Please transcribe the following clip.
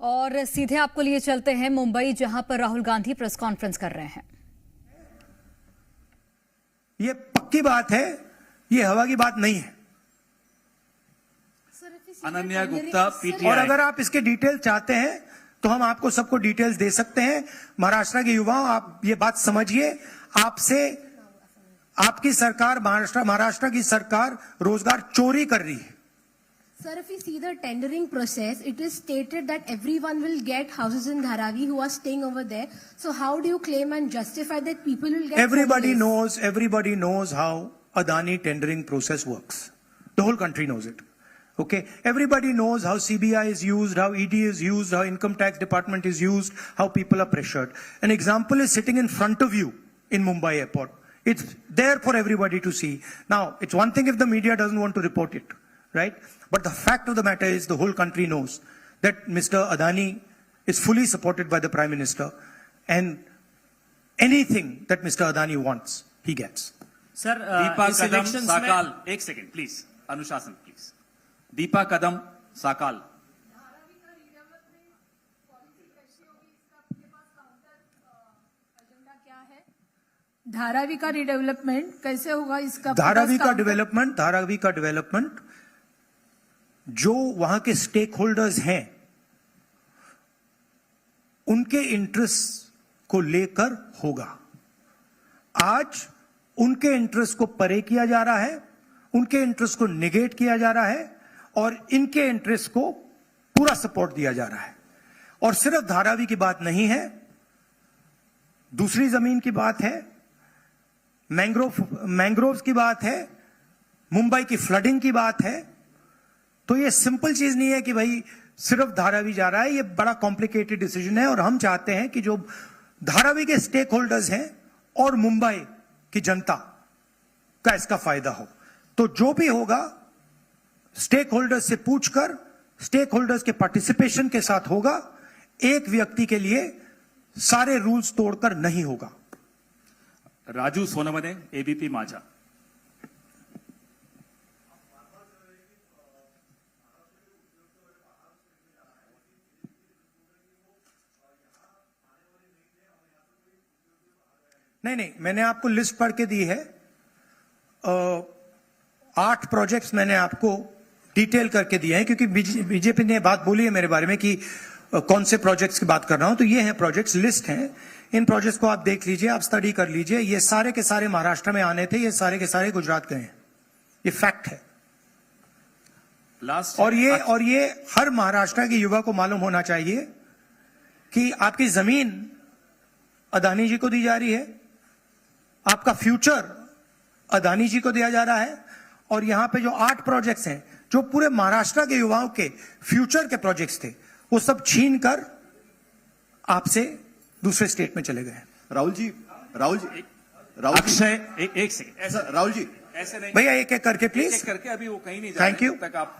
और सीधे आपको लिए चलते हैं मुंबई, जहां पर राहुल गांधी प्रेस कॉन्फ्रेंस कर रहे हैं। ये पक्की बात है, ये हवा की बात नहीं है। अनन्या गुप्ता, पीटीआई। और अगर आप इसके डिटेल चाहते हैं तो हम आपको सबको डिटेल्स दे सकते हैं। महाराष्ट्र के युवाओं, आप ये बात समझिए, आपसे आपकी सरकार, महाराष्ट्र की सरकार रोजगार चोरी कर रही है। Sir, if we see the tendering process, it is stated that everyone will get houses in Dharavi who are staying over there. So how do you claim and justify that people will get? Everybody knows how Adani tendering process works. The whole country knows it. Okay, everybody knows how CBI is used, how ED is used, how Income Tax Department is used, how people are pressured. An example is sitting in front of you in Mumbai airport. It's there for everybody to see. Now, it's one thing if the media doesn't want to report it, right? But the fact of the matter is the whole country knows that Mr. Adani is fully supported by the Prime Minister, and anything that Mr. Adani wants, he gets. Sir, Deepa कदम साकाल, एक second please, अनुशासन please. Deepa कदम साकाल। धारावी का redevelopment कैसे होगा इसका? धारावी का development जो वहां के स्टेक होल्डर्स हैं उनके इंटरेस्ट को लेकर होगा। आज उनके इंटरेस्ट को परे किया जा रहा है, उनके इंटरेस्ट को निगेट किया जा रहा है और इनके इंटरेस्ट को पूरा सपोर्ट दिया जा रहा है। और सिर्फ धारावी की बात नहीं है, दूसरी जमीन की बात है, मैंग्रोव्स की बात है, मुंबई की फ्लडिंग की बात है। तो ये सिंपल चीज नहीं है कि भाई सिर्फ धारावी जा रहा है, ये बड़ा कॉम्प्लिकेटेड डिसीजन है। और हम चाहते हैं कि जो धारावी के स्टेक होल्डर्स हैं और मुंबई की जनता का इसका फायदा हो। तो जो भी होगा स्टेक होल्डर्स से पूछकर, स्टेक होल्डर्स के पार्टिसिपेशन के साथ होगा। एक व्यक्ति के लिए सारे रूल्स तोड़कर नहीं होगा। राजू सोनवणे, एबीपी माझा। नहीं, मैंने आपको लिस्ट पढ़ के दी है। 8 प्रोजेक्ट्स मैंने आपको डिटेल करके दिए हैं, क्योंकि बीजेपी ने बात बोली है मेरे बारे में कि कौन से प्रोजेक्ट्स की बात कर रहा हूं। तो ये हैं प्रोजेक्ट्स, लिस्ट हैं। इन प्रोजेक्ट्स को आप देख लीजिए, आप स्टडी कर लीजिए। ये सारे के सारे महाराष्ट्र में आने थे, ये सारे के सारे गुजरात गए हैं। ये फैक्ट है। और ये हर महाराष्ट्र के युवा को मालूम होना चाहिए कि आपकी जमीन अदानी जी को दी जा रही है, आपका फ्यूचर अदानी जी को दिया जा रहा है। और यहां पे जो 8 प्रोजेक्ट्स हैं, जो पूरे महाराष्ट्र के युवाओं के फ्यूचर के प्रोजेक्ट्स थे, वो सब छीन कर आपसे दूसरे स्टेट में चले गए। राहुल जी, अक्षय, एक सेकंड, ऐसा राहुल जी ऐसे नहीं भैया, एक एक करके प्लीज, एक करके, अभी वो कहीं नहीं जा थैंक यू। तक आप